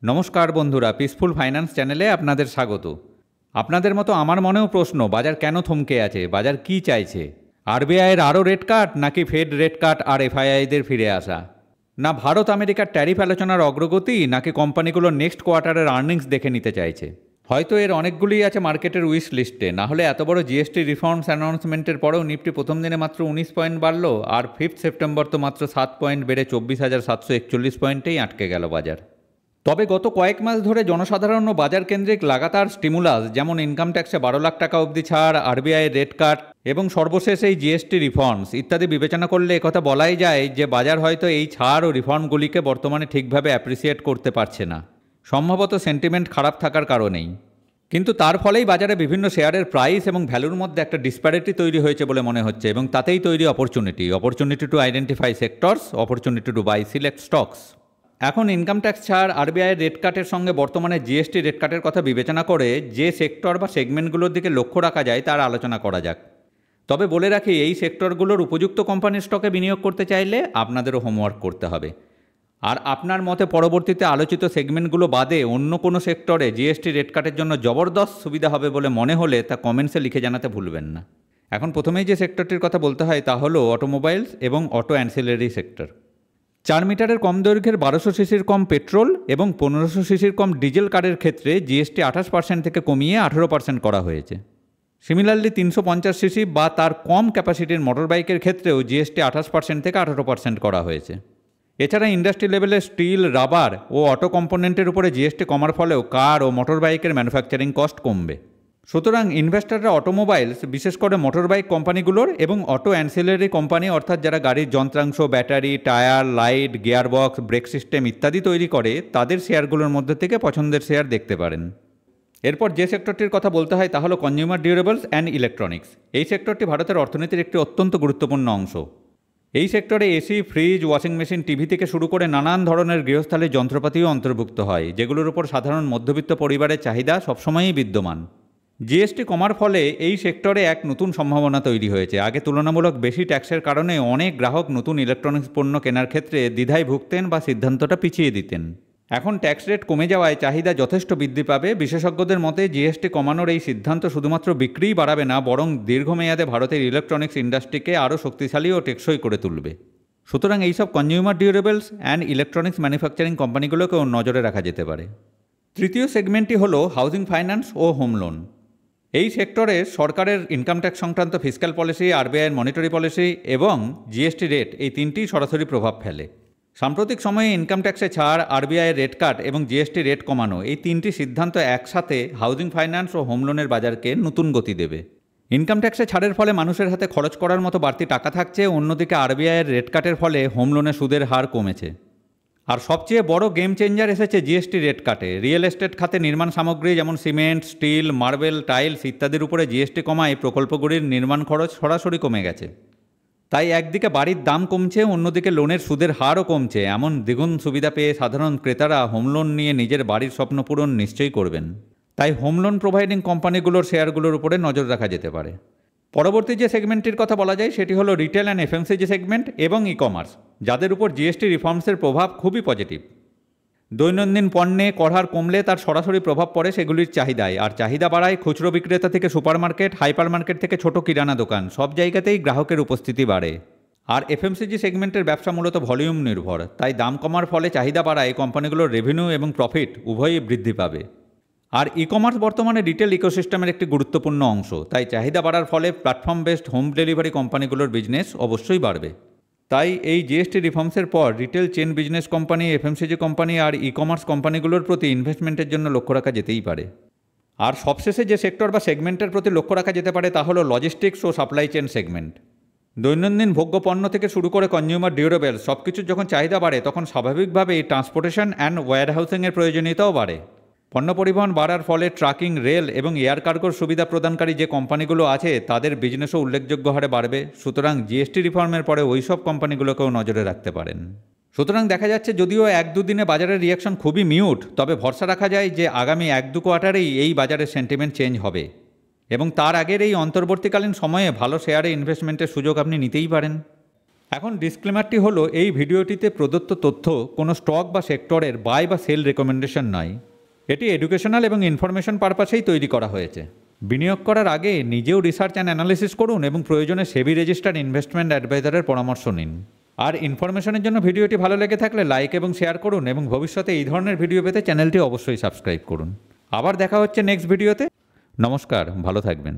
নমস্কার বন্ধুরা, peaceful finance চ্যানেলে আপনাদের স্বাগত। আপনাদের মতো আমার মনেও প্রশ্ন, বাজার কেন থমকে আছে, বাজার কি চাইছে? আরবিআইয়ের আরও রেট কাট, নাকি ফেড রেট কাট আর এফআইআইদের ফিরে আসা? না ভারত আমেরিকার ট্যারিফ আলোচনার অগ্রগতি, নাকি কোম্পানিগুলোর নেক্সট কোয়ার্টারের আর্নিংস দেখে নিতে চাইছে? হয়তো এর অনেকগুলিই আছে মার্কেটের উইশ লিস্টে, না হলে এত বড় জিএসটি রিফর্মস অ্যানাউন্সমেন্টের পরেও নিফটি প্রথম দিনে মাত্র 19 পয়েন্ট বাড়ল, আর 5 সেপ্টেম্বর তো মাত্র 7 পয়েন্ট বেড়ে 24,741 পয়েন্টেই আটকে গেল বাজার। তবে গত কয়েক মাস ধরে জনসাধারণ ও বাজার কেন্দ্রিক লাগাতার স্টিমুলাস, যেমন ইনকাম ট্যাক্সে 12 লাখ টাকা অবধি ছাড়, আরবিআই রেট কাট এবং সর্বশেষ এই জিএসটি রিফর্মস ইত্যাদি বিবেচনা করলে একথা বলাই যায় যে বাজার হয়তো এই ছাড় ও রিফর্মগুলিকে বর্তমানে ঠিকভাবে অ্যাপ্রিসিয়েট করতে পারছে না, সম্ভবত সেন্টিমেন্ট খারাপ থাকার কারণেই। কিন্তু তার ফলেই বাজারে বিভিন্ন শেয়ারের প্রাইস এবং ভ্যালুর মধ্যে একটা ডিসপ্যারিটি তৈরি হয়েছে বলে মনে হচ্ছে, এবং তাতেই তৈরি opportunity to identify sectors, opportunity to buy select stocks. এখন ইনকাম ট্যাক্স ছাড়, আরবিআই রেট কাটের সঙ্গে বর্তমানে জিএসটি রেট কাটের কথা বিবেচনা করে যে সেক্টর বা সেগমেন্টগুলোর দিকে লক্ষ্য রাখা যায় তার আলোচনা করা যাক। তবে বলে রাখি, এই সেক্টরগুলোর উপযুক্ত কোম্পানির স্টকে বিনিয়োগ করতে চাইলে আপনাদেরও হোমওয়ার্ক করতে হবে। আর আপনার মতে পরবর্তীতে আলোচিত সেগমেন্টগুলো বাদে অন্য কোনো সেক্টরে জিএসটি রেট কাটের জন্য জবরদস্ত সুবিধা হবে বলে মনে হলে তা কমেন্টসে লিখে জানাতে ভুলবেন না। এখন প্রথমেই যে সেক্টরটির কথা বলতে হয় তা হলো অটোমোবাইলস এবং অটো অ্যান্সিলারি সেক্টর। 4 মিটারের কম দৈর্ঘ্যের 1200 সিসির কম পেট্রোল এবং 1500 সিসির কম ডিজেল কারের ক্ষেত্রে জিএসটি 28% থেকে কমিয়ে 18% করা হয়েছে। সিমিলারলি 350 সিসি বা তার কম ক্যাপাসিটির মোটর বাইকের ক্ষেত্রেও জিএসটি 28% থেকে 18% করা হয়েছে। এছাড়া ইন্ডাস্ট্রি লেভেলে স্টিল, রাবার ও অটো কম্পোনেন্টের উপরে জিএসটি কমার ফলেও কার ও মোটর বাইকের ম্যানুফ্যাকচারিং কস্ট কমবে। সুতরাং ইনভেস্টররা অটোমোবাইলস, বিশেষ করে মোটর বাইক কোম্পানিগুলোর এবং অটো অ্যান্সিলারি কোম্পানি অর্থাৎ যারা গাড়ির যন্ত্রাংশ, battery, tyre, light, gearbox, brake system ইত্যাদি তৈরি করে, তাদের শেয়ারগুলোর মধ্যে থেকে পছন্দের শেয়ার দেখতে পারেন। এরপর যে সেক্টরটির কথা বলতে হয় তা হলো কনজিউমার ডিউরেবলস অ্যান্ড ইলেকট্রনিক্স। এই সেক্টরটি ভারতের অর্থনীতির একটি অত্যন্ত গুরুত্বপূর্ণ অংশ। এই সেক্টরে AC, fridge, washing machine, TV থেকে শুরু করে নানান ধরনের গৃহস্থালির যন্ত্রপাতিও অন্তর্ভুক্ত হয়, যেগুলোর উপর সাধারণ মধ্যবিত্ত পরিবারের চাহিদা সবসময়ই বিদ্যমান। জিএসটি কমার ফলে এই সেক্টরে এক নতুন সম্ভাবনা তৈরি হয়েছে। আগে তুলনামূলক বেশি ট্যাক্সের কারণে অনেক গ্রাহক নতুন ইলেকট্রনিক্স পণ্য কেনার ক্ষেত্রে দ্বিধায় ভুগতেন বা সিদ্ধান্তটা পিছিয়ে দিতেন। এখন ট্যাক্স রেট কমে যাওয়ায় চাহিদা যথেষ্ট বৃদ্ধি পাবে। বিশেষজ্ঞদের মতে জিএসটি কমানোর এই সিদ্ধান্ত শুধুমাত্র বিক্রিই বাড়াবে না, বরং দীর্ঘমেয়াদে ভারতের ইলেকট্রনিক্স ইন্ডাস্ট্রিকে আরও শক্তিশালী ও টেকসই করে তুলবে। সুতরাং এইসব consumer durables and electronics manufacturing কোম্পানিগুলোকেও নজরে রাখা যেতে পারে। তৃতীয় সেগমেন্টটি হলো হাউজিং ফাইন্যান্স ও হোম লোন। এই সেক্টরে সরকারের ইনকাম ট্যাক্স সংক্রান্ত ফিসক্যাল পলিসি, আরবিআইয়ের মনিটারি পলিসি এবং জিএসটি রেট, এই তিনটিই সরাসরি প্রভাব ফেলে। সাম্প্রতিক সময়ে ইনকাম ট্যাক্সে ছাড়, আরবিআইয়ের রেট কাট এবং জিএসটি রেট কমানো, এই তিনটি সিদ্ধান্ত একসাথে হাউজিং ফাইন্যান্স ও হোম লোনের বাজারকে নতুন গতি দেবে। ইনকাম ট্যাক্সে ছাড়ের ফলে মানুষের হাতে খরচ করার মতো বাড়তি টাকা থাকছে, অন্যদিকে আরবিআইয়ের রেট কাটের ফলে হোম লোনের সুদের হার কমেছে। আর সবচেয়ে বড় গেম চেঞ্জার এসেছে জিএসটি রেট কাটে। রিয়েল এস্টেট খাতে নির্মাণ সামগ্রী যেমন সিমেন্ট, স্টিল, মার্বেল, টাইলস ইত্যাদির উপরে জিএসটি কমায় প্রকল্পগুলির নির্মাণ খরচ সরাসরি কমে গেছে। তাই একদিকে বাড়ির দাম কমছে, অন্যদিকে লোনের সুদের হারও কমছে। এমন দ্বিগুণ সুবিধা পেয়ে সাধারণ ক্রেতারা হোম লোন নিয়ে নিজের বাড়ির স্বপ্ন পূরণ নিশ্চয়ই করবেন। তাই হোম লোন প্রোভাইডিং কোম্পানিগুলোর শেয়ারগুলোর উপরে নজর রাখা যেতে পারে। পরবর্তী যে সেগমেন্টটির কথা বলা যায় সেটি হলো রিটেল অ্যান্ড এফএমসিজি সেগমেন্ট এবং ই কমার্স, যাদের উপর জিএসটি রিফর্মসের প্রভাব খুবই পজিটিভ। দৈনন্দিন পণ্যে কর হার কমলে তার সরাসরি প্রভাব পড়ে সেগুলির চাহিদায়, আর চাহিদা বাড়ায় খুচরো বিক্রেতা থেকে সুপার মার্কেট, হাইপার মার্কেট থেকে ছোট কিরানা দোকান, সব জায়গাতেই গ্রাহকের উপস্থিতি বাড়ে। আর এফএমসিজি সেগমেন্টের ব্যবসা মূলত ভলিউম নির্ভর, তাই দাম কমার ফলে চাহিদা বাড়ায় কোম্পানিগুলোর রেভিনিউ এবং প্রফিট উভয়ই বৃদ্ধি পাবে। আর ই কমার্স বর্তমানে রিটেল ইকোসিস্টেমের একটি গুরুত্বপূর্ণ অংশ, তাই চাহিদা বাড়ার ফলে প্ল্যাটফর্ম বেসড হোম ডেলিভারি কোম্পানিগুলোর বিজনেস অবশ্যই বাড়বে। তাই এই জিএসটি রিফর্মসের পর retail chain business company, FMCG company আর ই কমার্স কোম্পানিগুলোর প্রতি ইনভেস্টমেন্টের জন্য লক্ষ্য রাখা যেতেই পারে। আর সবশেষে যে সেক্টর বা সেগমেন্টের প্রতি লক্ষ্য রাখা যেতে পারে তা হলো লজিস্টিক্স ও সাপ্লাই চেন সেগমেন্ট। দৈনন্দিন ভোগ্য পণ্য থেকে শুরু করে কনজিউমার ডিউরেবল সব কিছুর যখন চাহিদা বাড়ে, তখন স্বাভাবিকভাবেই ট্রান্সপোর্টেশন অ্যান্ড ওয়্যারহাউসিংয়ের প্রয়োজনীয়তাও বাড়ে। পণ্য পরিবহন বাড়ার ফলে ট্রাকিং, রেল এবং এয়ার কার্গোর সুবিধা প্রদানকারী যে কোম্পানিগুলো আছে তাদের বিজনেসও উল্লেখযোগ্য হারে বাড়বে। সুতরাং জিএসটি রিফর্মের পরে ওই সব কোম্পানিগুলোকেও নজরে রাখতে পারেন। সুতরাং দেখা যাচ্ছে যদিও 1-2 দিনে বাজারের রিয়াকশন খুবই মিউট, তবে ভরসা রাখা যায় যে আগামী 1-2 কোয়ার্টারেই এই বাজারের সেন্টিমেন্ট চেঞ্জ হবে এবং তার আগের এই অন্তর্বর্তীকালীন সময়ে ভালো শেয়ারে ইনভেস্টমেন্টের সুযোগ আপনি নিতেই পারেন। এখন ডিসক্লেমারটি হলো, এই ভিডিওটিতে প্রদত্ত তথ্য কোনো স্টক বা সেক্টরের বাই বা সেল রেকমেন্ডেশন নয়। এটি এডুকেশনাল এবং ইনফরমেশন পারপাসেই তৈরি করা হয়েছে। বিনিয়োগ করার আগে নিজেও রিসার্চ অ্যান্ড অ্যানালিসিস করুন এবং প্রয়োজনে সেবি রেজিস্টার্ড ইনভেস্টমেন্ট অ্যাডভাইজারের পরামর্শ নিন। আর ইনফরমেশনের জন্য ভিডিওটি ভালো লেগে থাকলে লাইক এবং শেয়ার করুন এবং ভবিষ্যতে এই ধরনের ভিডিও পেতে চ্যানেলটি অবশ্যই সাবস্ক্রাইব করুন। আবার দেখা হচ্ছে নেক্সট ভিডিওতে। নমস্কার, ভালো থাকবেন।